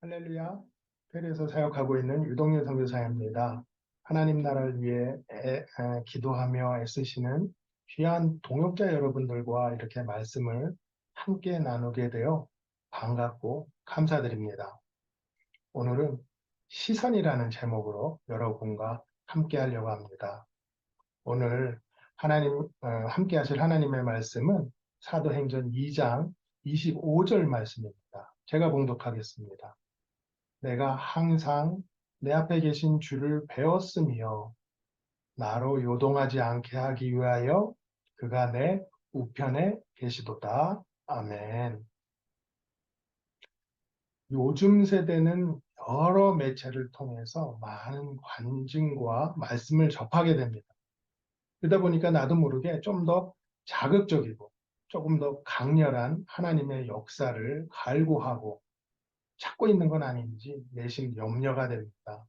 할렐루야. 페루에서 사역하고 있는 유동윤 선교사입니다. 하나님 나라를 위해 기도하며 애쓰시는 귀한 동역자 여러분들과 이렇게 말씀을 함께 나누게 되어 반갑고 감사드립니다. 오늘은 시선이라는 제목으로 여러분과 함께 하려고 합니다. 오늘 함께 하실 하나님의 말씀은 사도행전 2장 25절 말씀입니다. 제가 봉독하겠습니다. 내가 항상 내 앞에 계신 주를 배웠으며 나로 요동하지 않게 하기 위하여 그가 내 우편에 계시도다. 아멘. 요즘 세대는 여러 매체를 통해서 많은 관증과 말씀을 접하게 됩니다. 그러다 보니까 나도 모르게 좀 더 자극적이고 조금 더 강렬한 하나님의 역사를 갈구하고 찾고 있는 건 아닌지 내심 염려가 됩니다.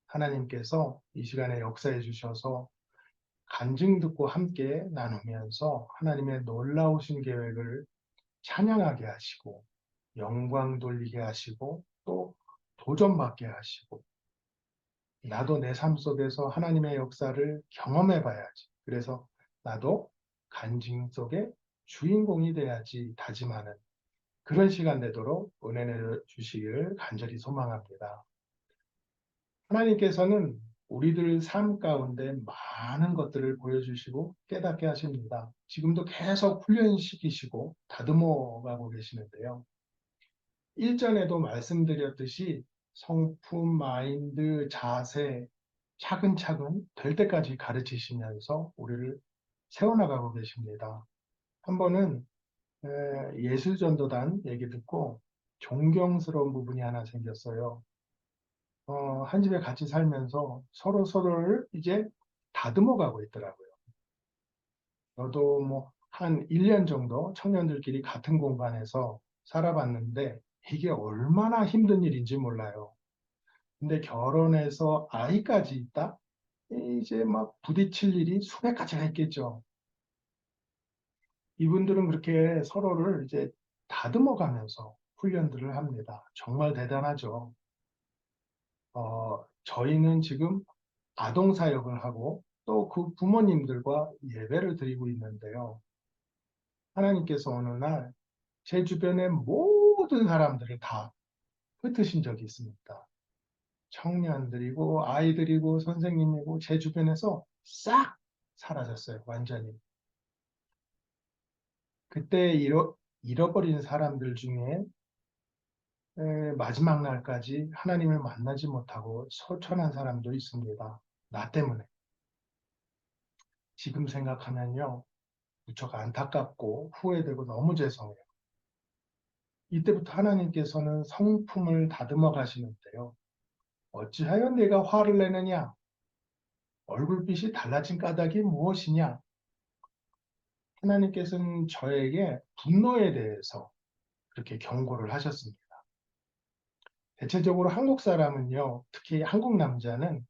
하나님께서 이 시간에 역사해 주셔서 간증 듣고 함께 나누면서 하나님의 놀라우신 계획을 찬양하게 하시고 영광 돌리게 하시고 또 도전받게 하시고 나도 내 삶 속에서 하나님의 역사를 경험해 봐야지. 그래서 나도 간증 속의 주인공이 돼야지 다짐하는 그런 시간 되도록 은혜 내려 주시길 간절히 소망합니다. 하나님께서는 우리들 삶 가운데 많은 것들을 보여주시고 깨닫게 하십니다. 지금도 계속 훈련시키시고 다듬어 가고 계시는데요. 일전에도 말씀드렸듯이 성품, 마인드, 자세 차근차근 될 때까지 가르치시면서 우리를 세워나가고 계십니다. 한 번은 예술전도단 얘기 듣고 존경스러운 부분이 하나 생겼어요. 한 집에 같이 살면서 서로 서로를 이제 다듬어 가고 있더라고요. 저도 뭐 한 1년 정도 청년들끼리 같은 공간에서 살아봤는데 이게 얼마나 힘든 일인지 몰라요. 근데 결혼해서 아이까지 있다? 이제 막 부딪힐 일이 수백 가지가 있겠죠. 이분들은 그렇게 서로를 이제 다듬어 가면서 훈련들을 합니다. 정말 대단하죠. 저희는 지금 아동 사역을 하고 또 그 부모님들과 예배를 드리고 있는데요. 하나님께서 어느 날 제 주변의 모든 사람들을 다 흩으신 적이 있습니다. 청년들이고 아이들이고 선생님이고 제 주변에서 싹 사라졌어요. 완전히. 그때 잃어버린 사람들 중에 마지막 날까지 하나님을 만나지 못하고 소천한 사람도 있습니다. 나 때문에. 지금 생각하면요. 무척 안타깝고 후회되고 너무 죄송해요. 이때부터 하나님께서는 성품을 다듬어 가시는데요. 어찌하여 내가 화를 내느냐? 얼굴빛이 달라진 까닭이 무엇이냐? 하나님께서는 저에게 분노에 대해서 그렇게 경고를 하셨습니다. 대체적으로 한국 사람은요, 특히 한국 남자는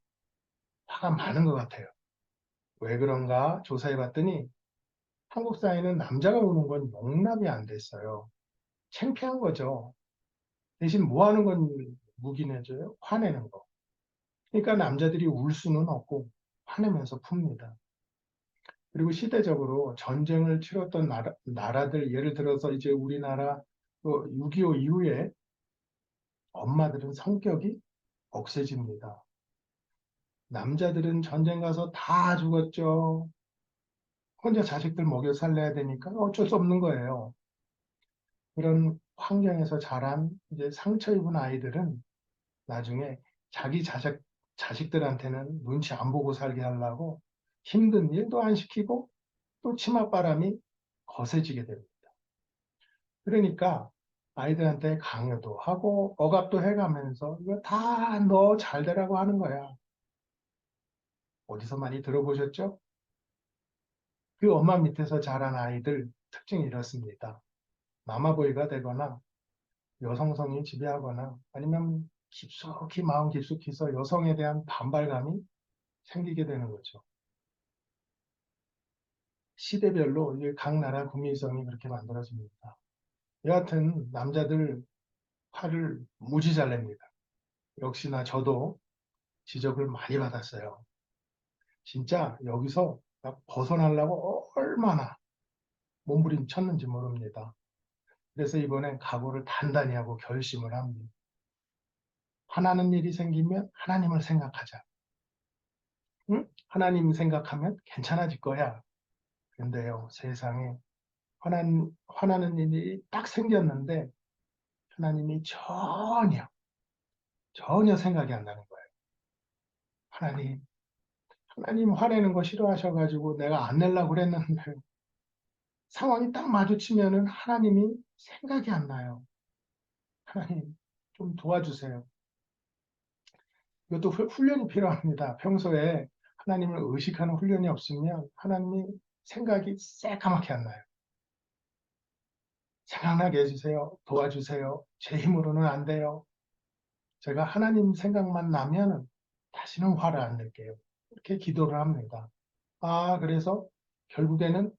화가 많은 것 같아요. 왜 그런가 조사해 봤더니 한국 사회는 남자가 우는 건 용납이 안 됐어요. 창피한 거죠. 대신 뭐 하는 건 묵인해줘요? 화내는 거. 그러니까 남자들이 울 수는 없고 화내면서 풉니다. 그리고 시대적으로 전쟁을 치렀던 나라들, 예를 들어서 이제 우리나라 6.25 이후에 엄마들은 성격이 억세집니다. 남자들은 전쟁 가서 다 죽었죠. 혼자 자식들 먹여 살려야 되니까 어쩔 수 없는 거예요. 그런 환경에서 자란 이제 상처 입은 아이들은 나중에 자기 자식들한테는 눈치 안 보고 살게 하려고 힘든 일도 안 시키고 또 치맛바람이 거세지게 됩니다. 그러니까 아이들한테 강요도 하고 억압도 해가면서 이거 다 너 잘되라고 하는 거야. 어디서 많이 들어보셨죠? 그 엄마 밑에서 자란 아이들 특징이 이렇습니다. 마마보이가 되거나 여성성이 지배하거나 아니면 깊숙이 마음 깊숙이서 여성에 대한 반발감이 생기게 되는 거죠. 시대별로 이게 각 나라 국민성이 그렇게 만들어집니다. 여하튼 남자들 화를 무지 잘 냅니다. 역시나 저도 지적을 많이 받았어요. 진짜 여기서 벗어나려고 얼마나 몸부림쳤는지 모릅니다. 그래서 이번엔 각오를 단단히 하고 결심을 합니다. 화나는 일이 생기면 하나님을 생각하자. 응? 하나님 생각하면 괜찮아질 거야. 그런데요, 세상에 화나는 일이 딱 생겼는데 하나님이 전혀 생각이 안 나는 거예요. 하나님, 하나님 화내는 거 싫어하셔가지고 내가 안 내려고 그랬는데 상황이 딱 마주치면은 하나님이 생각이 안 나요. 하나님, 좀 도와주세요. 이것도 훈련이 필요합니다. 평소에 하나님을 의식하는 훈련이 없으면 하나님이 생각이 새까맣게 안 나요. 생각나게 해주세요. 도와주세요. 제 힘으로는 안 돼요. 제가 하나님 생각만 나면 다시는 화를 안 낼게요. 이렇게 기도를 합니다. 그래서 결국에는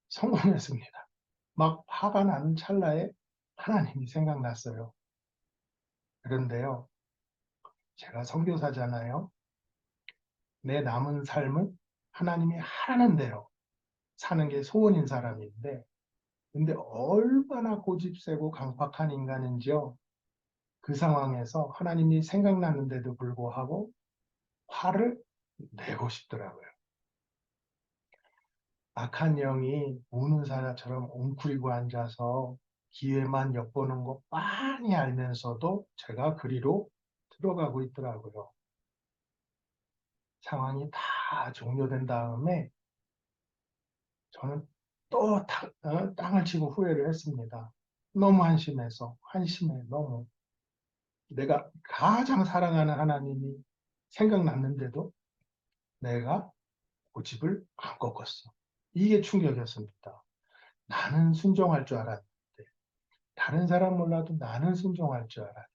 성공했습니다. 막 화가 나는 찰나에 하나님이 생각났어요. 그런데요, 제가 선교사잖아요. 내 남은 삶은 하나님이 하라는 대로 사는 게 소원인 사람인데, 근데 얼마나 고집세고 강팍한 인간인지요. 그 상황에서 하나님이 생각났는데도 불구하고 화를 내고 싶더라고요. 악한 영이 우는 사자처럼 웅크리고 앉아서 기회만 엿보는 거 빤히 알면서도 제가 그리로 들어가고 있더라고요. 상황이 다 종료된 다음에 저는 또 땅을 치고 후회를 했습니다. 너무 한심해, 너무. 내가 가장 사랑하는 하나님이 생각났는데도 내가 고집을 안 꺾었어. 이게 충격이었습니다. 나는 순종할 줄 알았는데, 다른 사람 몰라도 나는 순종할 줄 알았는데,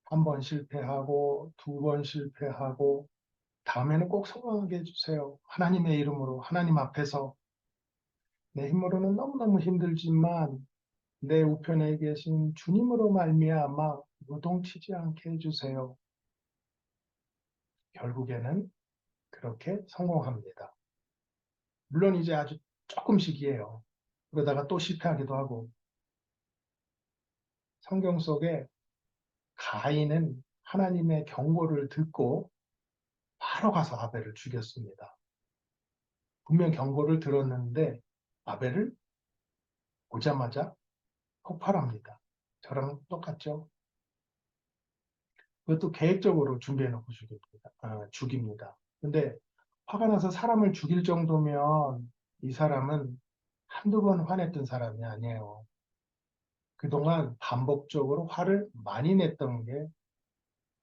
한 번 실패하고, 두 번 실패하고, 다음에는 꼭 성공하게 해주세요. 하나님의 이름으로, 하나님 앞에서 내 힘으로는 너무너무 힘들지만 내 우편에 계신 주님으로 말미암아 요동치지 않게 해주세요. 결국에는 그렇게 성공합니다. 물론 이제 아주 조금씩이에요. 그러다가 또 실패하기도 하고. 성경 속에 가인은 하나님의 경고를 듣고 바로 가서 아벨을 죽였습니다. 분명 경고를 들었는데 아벨을 보자마자 폭발합니다. 저랑 똑같죠? 그것도 계획적으로 준비해놓고 죽입니다. 근데 화가 나서 사람을 죽일 정도면 이 사람은 한두 번 화냈던 사람이 아니에요. 그동안 반복적으로 화를 많이 냈던 게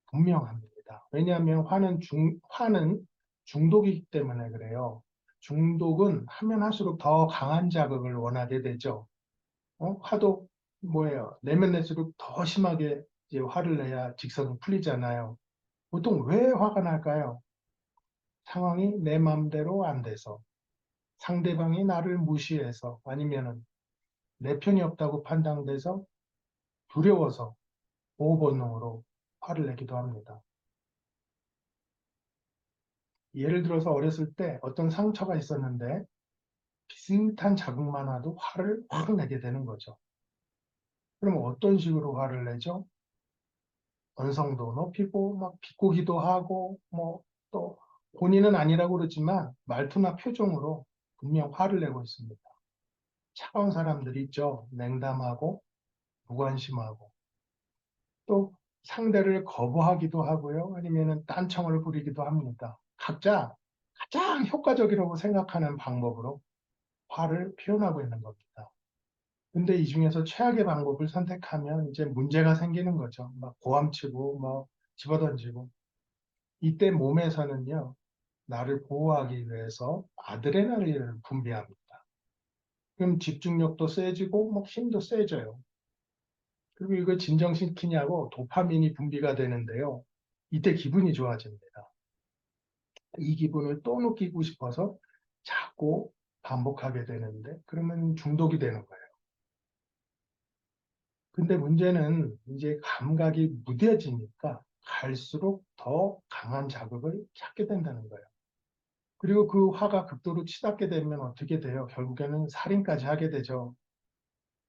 분명합니다. 왜냐하면 화는 중독이기 때문에 그래요. 중독은 하면 할수록 더 강한 자극을 원하게 되죠. 화도 뭐예요? 내면 낼수록 더 심하게 이제 화를 내야 직성이 풀리잖아요. 보통 왜 화가 날까요? 상황이 내 마음대로 안 돼서, 상대방이 나를 무시해서, 아니면은 내 편이 없다고 판단돼서 두려워서 보호 본능으로 화를 내기도 합니다. 예를 들어서 어렸을 때 어떤 상처가 있었는데 비슷한 자극만 와도 화를 확 내게 되는 거죠. 그럼 어떤 식으로 화를 내죠? 언성도 높이고 막 비꼬기도 하고 뭐 또 본인은 아니라고 그러지만 말투나 표정으로 분명 화를 내고 있습니다. 차가운 사람들이 있죠. 냉담하고 무관심하고 또 상대를 거부하기도 하고요. 아니면은 딴청을 부리기도 합니다. 각자 가장 효과적이라고 생각하는 방법으로 화를 표현하고 있는 겁니다. 근데 이 중에서 최악의 방법을 선택하면 이제 문제가 생기는 거죠. 막 고함치고 뭐 집어던지고. 이때 몸에서는요, 나를 보호하기 위해서 아드레날린을 분비합니다. 그럼 집중력도 세지고 뭐 힘도 세져요. 그리고 이걸 진정시키냐고 도파민이 분비가 되는데요. 이때 기분이 좋아집니다. 이 기분을 또 느끼고 싶어서 자꾸 반복하게 되는데 그러면 중독이 되는 거예요. 근데 문제는 이제 감각이 무뎌지니까 갈수록 더 강한 자극을 찾게 된다는 거예요. 그리고 그 화가 극도로 치닫게 되면 어떻게 돼요? 결국에는 살인까지 하게 되죠.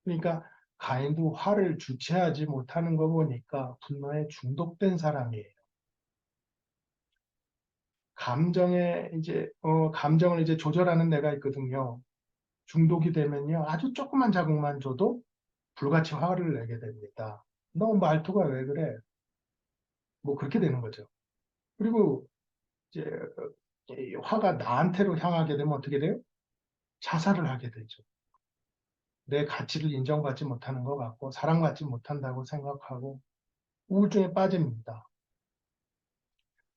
그러니까 가인도 화를 주체하지 못하는 거 보니까 분노에 중독된 사람이에요. 감정을 이제 조절하는 데가 있거든요. 중독이 되면요. 아주 조그만 자극만 줘도 불같이 화를 내게 됩니다. 너 말투가 왜 그래? 뭐 그렇게 되는 거죠. 그리고 이제 이 화가 나한테로 향하게 되면 어떻게 돼요? 자살을 하게 되죠. 내 가치를 인정받지 못하는 것 같고 사랑받지 못한다고 생각하고 우울증에 빠집니다.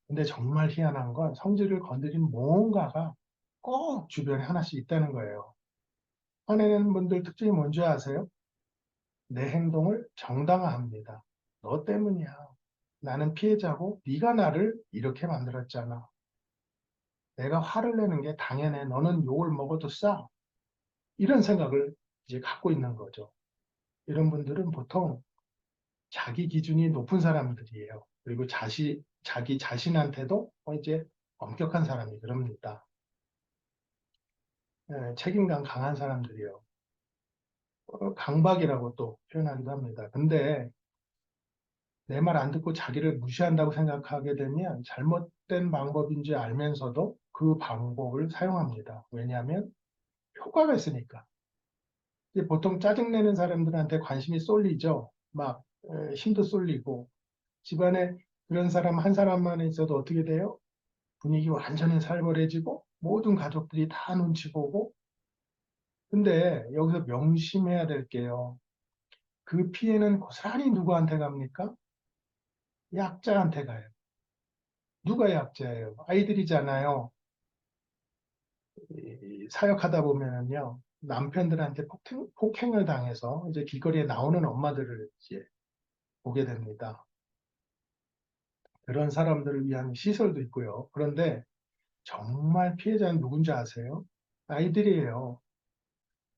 근데 정말 희한한 건 성질을 건드린 뭔가가 꼭 주변에 하나씩 있다는 거예요. 화내는 분들 특징이 뭔지 아세요? 내 행동을 정당화합니다. 너 때문이야. 나는 피해자고 네가 나를 이렇게 만들었잖아. 내가 화를 내는 게 당연해. 너는 욕을 먹어도 싸. 이런 생각을 이제 갖고 있는 거죠. 이런 분들은 보통 자기 기준이 높은 사람들이에요. 그리고 자기 자신한테도 이제 엄격한 사람이 그럽니다. 책임감 강한 사람들이요. 강박이라고 또 표현하기도 합니다. 근데 내 말 안 듣고 자기를 무시한다고 생각하게 되면 잘못된 방법인지 알면서도 그 방법을 사용합니다. 왜냐하면 효과가 있으니까. 보통 짜증내는 사람들한테 관심이 쏠리죠. 막 힘도 쏠리고 집안에 그런 사람 한 사람만 있어도 어떻게 돼요? 분위기 완전히 살벌해지고 모든 가족들이 다 눈치 보고. 근데 여기서 명심해야 될 게요. 그 피해는 고스란히 누구한테 갑니까? 약자한테 가요. 누가 약자예요? 아이들이잖아요. 사역하다 보면은요, 남편들한테 폭행을 당해서 이제 길거리에 나오는 엄마들을 이제 보게 됩니다. 그런 사람들을 위한 시설도 있고요. 그런데 정말 피해자는 누군지 아세요? 아이들이에요.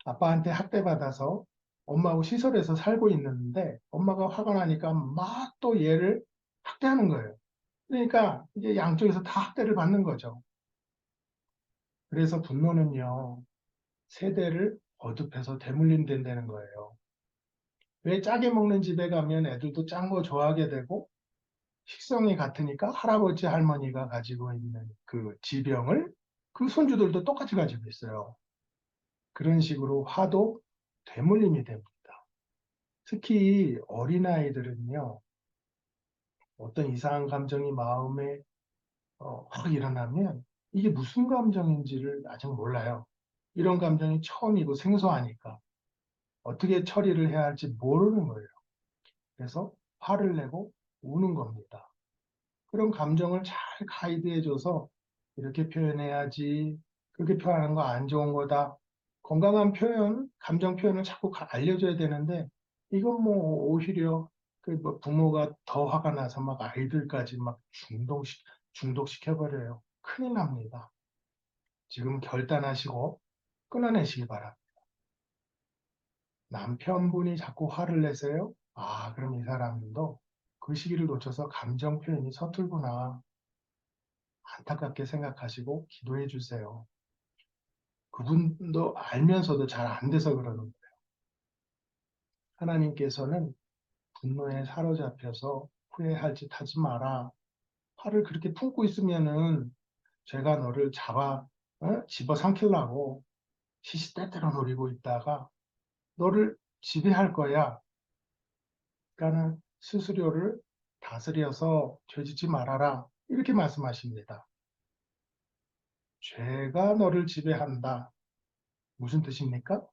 아빠한테 학대받아서 엄마하고 시설에서 살고 있는데 엄마가 화가 나니까 막 또 얘를 학대하는 거예요. 그러니까 이제 양쪽에서 다 학대를 받는 거죠. 그래서 분노는요, 세대를 거듭해서 대물림된다는 거예요. 왜 짜게 먹는 집에 가면 애들도 짠 거 좋아하게 되고 식성이 같으니까 할아버지 할머니가 가지고 있는 그 지병을 그 손주들도 똑같이 가지고 있어요. 그런 식으로 화도 되물림이 됩니다. 특히 어린아이들은요, 어떤 이상한 감정이 마음에 확 일어나면 이게 무슨 감정인지를 아직 몰라요. 이런 감정이 처음이고 생소하니까 어떻게 처리를 해야 할지 모르는 거예요. 그래서 화를 내고 우는 겁니다. 그런 감정을 잘 가이드해줘서 이렇게 표현해야지, 그렇게 표현하는 거 안 좋은 거다. 건강한 표현, 감정 표현을 자꾸 알려줘야 되는데 이건 뭐 오히려 그뭐 부모가 더 화가 나서 막 아이들까지 막 중독시켜버려요. 큰일 납니다. 지금 결단하시고 끊어내시기 바랍니다. 남편분이 자꾸 화를 내세요? 아, 그럼 이 사람도 그 시기를 놓쳐서 감정 표현이 서툴구나. 안타깝게 생각하시고 기도해 주세요. 그분도 알면서도 잘 안 돼서 그러는 거예요. 하나님께서는 분노에 사로잡혀서 후회할 짓 하지 마라. 화를 그렇게 품고 있으면은 제가 너를 집어삼키려고 시시때때로 노리고 있다가 너를 지배할 거야. 그러니까는 스스로를 다스려서 죄짓지 말아라. 이렇게 말씀하십니다. 죄가 너를 지배한다. 무슨 뜻입니까?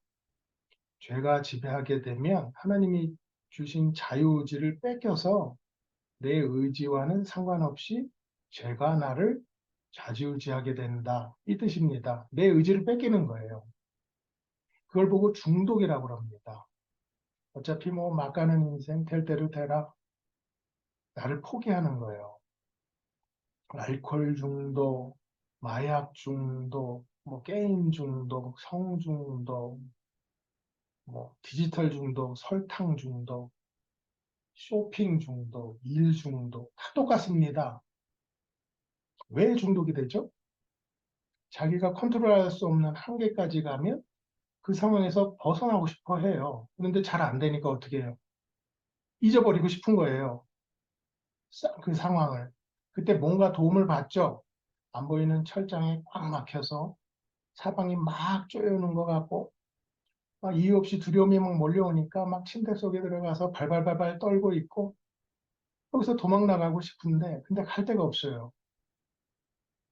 죄가 지배하게 되면 하나님이 주신 자유의지를 뺏겨서 내 의지와는 상관없이 죄가 나를 좌지우지하게 된다. 이 뜻입니다. 내 의지를 뺏기는 거예요. 그걸 보고 중독이라고 합니다. 어차피 뭐 막 가는 인생 될 대로 되라. 나를 포기하는 거예요. 알코올 중독, 마약 중독, 뭐 게임 중독, 성 중독, 뭐 디지털 중독, 설탕 중독, 쇼핑 중독, 일 중독 다 똑같습니다. 왜 중독이 되죠? 자기가 컨트롤할 수 없는 한계까지 가면 그 상황에서 벗어나고 싶어 해요. 그런데 잘 안 되니까 어떻게 해요? 잊어버리고 싶은 거예요. 그 상황을. 그때 뭔가 도움을 받죠? 안 보이는 철장에 꽉 막혀서 사방이 막 쪼여오는 것 같고 막 이유 없이 두려움이 막 몰려오니까 막 침대 속에 들어가서 발발발발 떨고 있고 거기서 도망 나가고 싶은데 근데 갈 데가 없어요.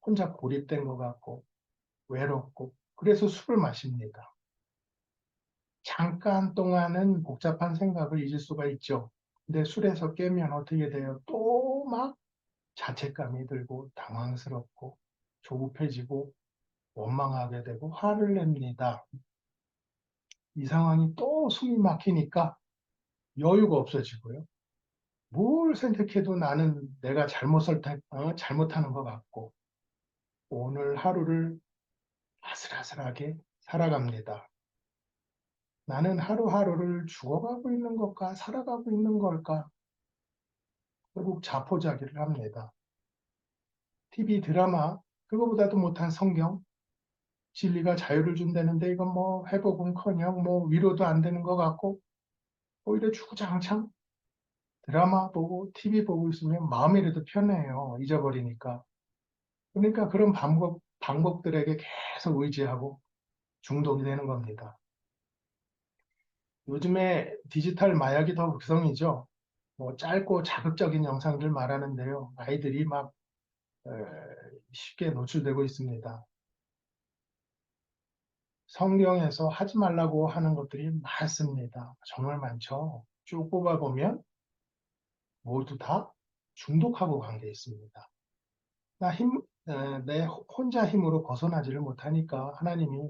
혼자 고립된 것 같고 외롭고 그래서 술을 마십니다. 잠깐 동안은 복잡한 생각을 잊을 수가 있죠. 근데 술에서 깨면 어떻게 돼요? 또 막 자책감이 들고 당황스럽고 조급해지고 원망하게 되고 화를 냅니다. 이 상황이 또 숨이 막히니까 여유가 없어지고요. 뭘 선택해도 나는 내가 잘못하는 것 같고 오늘 하루를 아슬아슬하게 살아갑니다. 나는 하루하루를 죽어가고 있는 걸까? 살아가고 있는 걸까? 결국 자포자기를 합니다. TV 드라마, 그거보다도 못한 성경, 진리가 자유를 준다는데 이건 뭐 회복은커녕 뭐 위로도 안 되는 것 같고 오히려 주구장창 드라마 보고 TV 보고 있으면 마음이라도 편해요. 잊어버리니까. 그러니까 그런 방법들에게 계속 의지하고 중독이 되는 겁니다. 요즘에 디지털 마약이 더 극성이죠. 뭐 짧고 자극적인 영상들 말하는데요. 아이들이 막 쉽게 노출되고 있습니다. 성경에서 하지 말라고 하는 것들이 많습니다. 정말 많죠. 쭉 뽑아보면 모두 다 중독하고 관계 있습니다. 나 내 혼자 힘으로 벗어나지를 못하니까 하나님이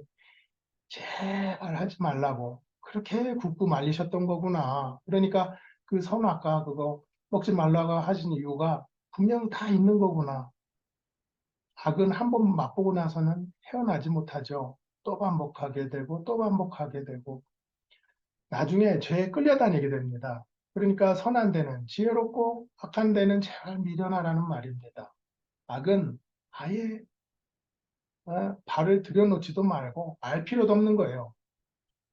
제발 하지 말라고 그렇게 굳고 말리셨던 거구나. 그러니까 그 선악과 그거 먹지 말라고 하신 이유가 분명 다 있는 거구나. 악은 한 번 맛보고 나서는 헤어나지 못하죠. 또 반복하게 되고 또 반복하게 되고 나중에 죄에 끌려다니게 됩니다. 그러니까 선한 데는 지혜롭고 악한 데는 제발 미련하라는 말입니다. 악은 아예 발을 들여놓지도 말고 알 필요도 없는 거예요.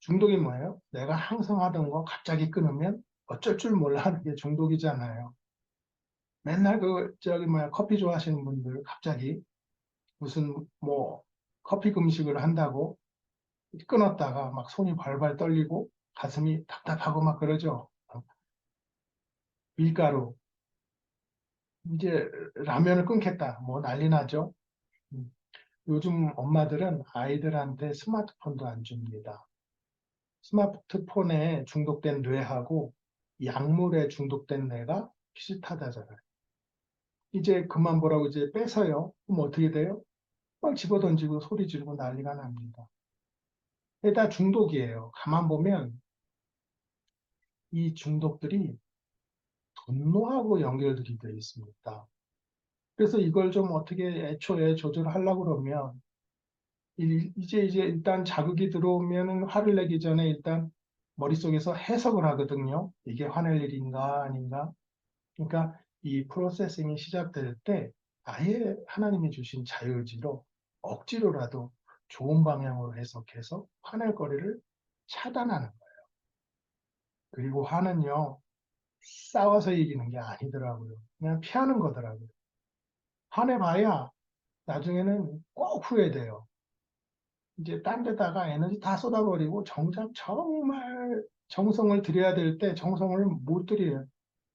중독이 뭐예요? 내가 항상 하던 거 갑자기 끊으면 어쩔 줄 몰라 하는 게 중독이잖아요. 맨날 커피 좋아하시는 분들 갑자기 무슨 뭐 커피 금식을 한다고 끊었다가 막 손이 발발 떨리고 가슴이 답답하고 막 그러죠. 밀가루 이제 라면을 끊겠다 뭐 난리 나죠. 음, 요즘 엄마들은 아이들한테 스마트폰도 안 줍니다. 스마트폰에 중독된 뇌하고 약물에 중독된 뇌가 비슷하다잖아요. 이제 그만 보라고 이제 뺏어요. 그럼 어떻게 돼요? 막 집어던지고 소리 지르고 난리가 납니다. 이게 다 중독이에요. 가만 보면 이 중독들이 분노하고 연결들이 되어 있습니다. 그래서 이걸 좀 어떻게 애초에 조절하려고 그러면 이제 일단 자극이 들어오면 화를 내기 전에 일단 머릿속에서 해석을 하거든요. 이게 화낼 일인가 아닌가. 그러니까 이 프로세싱이 시작될 때 아예 하나님이 주신 자유의지로 억지로라도 좋은 방향으로 해석해서 화낼 거리를 차단하는 거예요. 그리고 화는요, 싸워서 이기는 게 아니더라고요. 그냥 피하는 거더라고요. 화내봐야 나중에는 꼭 후회돼요. 이제 딴 데다가 에너지 다 쏟아버리고 정작 정말 정성을 들여야 될 때 정성을 못 들여요.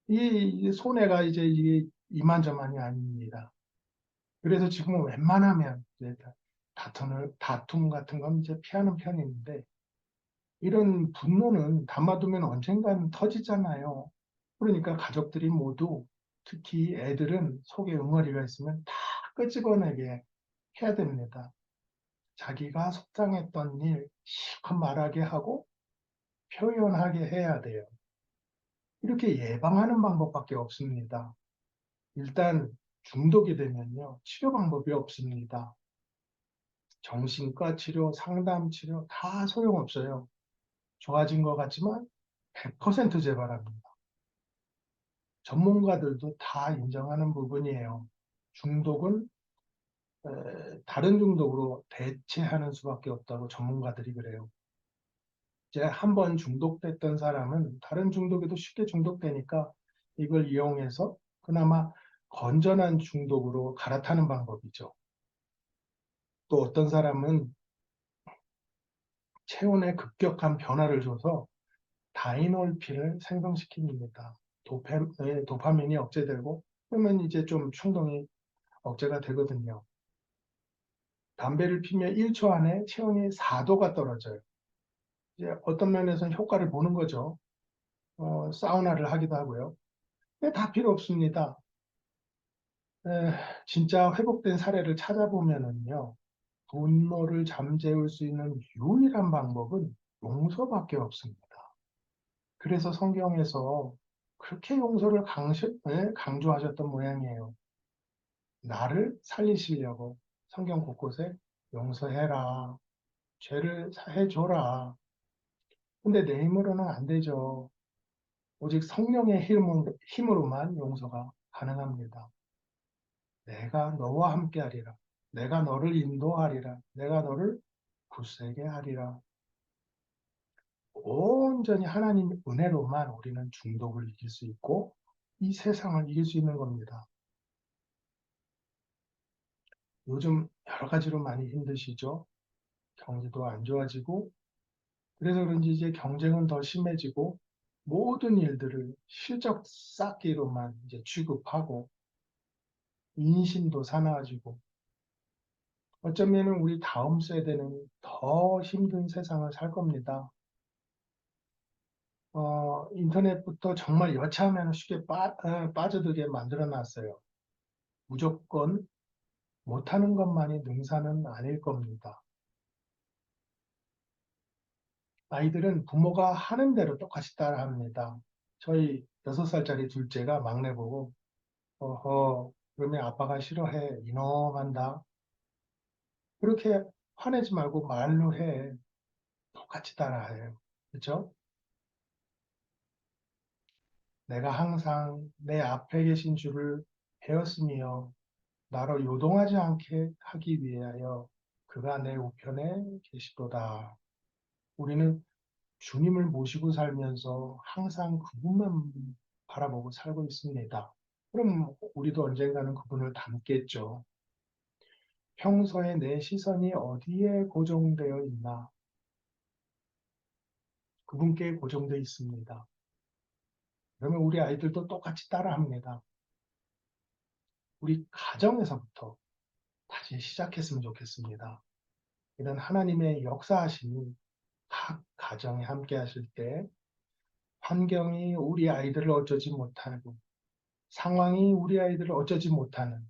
이 손해가 이제 이게 이만저만이 아닙니다. 그래서 지금은 웬만하면 이제 다툼 같은 건 이제 피하는 편인데 이런 분노는 담아두면 언젠가는 터지잖아요. 그러니까 가족들이 모두 특히 애들은 속에 응어리가 있으면 다 끄집어내게 해야 됩니다. 자기가 속상했던 일 실컷 말하게 하고 표현하게 해야 돼요. 이렇게 예방하는 방법밖에 없습니다. 일단 중독이 되면요. 치료 방법이 없습니다. 정신과 치료, 상담 치료 다 소용없어요. 좋아진 것 같지만 100% 재발합니다. 전문가들도 다 인정하는 부분이에요. 중독은 다른 중독으로 대체하는 수밖에 없다고 전문가들이 그래요. 이제 한번 중독됐던 사람은 다른 중독에도 쉽게 중독되니까 이걸 이용해서 그나마 건전한 중독으로 갈아타는 방법이죠. 또 어떤 사람은 체온에 급격한 변화를 줘서 다이놀핀을 생성시킵니다. 도파민이 억제되고 그러면 이제 좀 충동이 억제가 되거든요. 담배를 피면 1초 안에 체온이 4도가 떨어져요. 이제 어떤 면에서는 효과를 보는 거죠. 사우나를 하기도 하고요. 근데 다 필요 없습니다. 진짜 회복된 사례를 찾아보면은요, 분노를 잠재울 수 있는 유일한 방법은 용서밖에 없습니다. 그래서 성경에서 그렇게 용서를 강조하셨던 모양이에요. 나를 살리시려고 성경 곳곳에 용서해라, 죄를 사해줘라. 근데 내 힘으로는 안 되죠. 오직 성령의 힘으로만 용서가 가능합니다. 내가 너와 함께하리라. 내가 너를 인도하리라. 내가 너를 굳세게 하리라. 온전히 하나님 은혜로만 우리는 중독을 이길 수 있고 이 세상을 이길 수 있는 겁니다. 요즘 여러 가지로 많이 힘드시죠? 경제도 안 좋아지고 그래서 그런지 이제 경쟁은 더 심해지고 모든 일들을 실적 쌓기로만 이제 취급하고 인심도 사나워지고 어쩌면 우리 다음 세대는 더 힘든 세상을 살 겁니다. 인터넷부터 정말 여차하면 쉽게 빠져들게 만들어 놨어요. 무조건 못하는 것만이 능사는 아닐 겁니다. 아이들은 부모가 하는 대로 똑같이 따라합니다. 저희 6살짜리 둘째가 막내 보고 어허 그러면 아빠가 싫어해 이놈한다. 그렇게 화내지 말고 말로 해. 똑같이 따라해요. 그렇죠? 내가 항상 내 앞에 계신 주를 배웠으며 나로 요동하지 않게 하기 위하여 그가 내 우편에 계시도다. 우리는 주님을 모시고 살면서 항상 그분만 바라보고 살고 있습니다. 그럼 우리도 언젠가는 그분을 닮겠죠. 평소에 내 시선이 어디에 고정되어 있나? 그분께 고정되어 있습니다. 그러면 우리 아이들도 똑같이 따라합니다. 우리 가정에서부터 다시 시작했으면 좋겠습니다. 이런 하나님의 역사하심이 각 가정에 함께 하실 때 환경이 우리 아이들을 어쩌지 못하고 상황이 우리 아이들을 어쩌지 못하는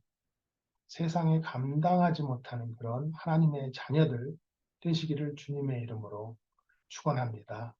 세상에 감당하지 못하는 그런 하나님의 자녀들 되시기를 주님의 이름으로 축원합니다.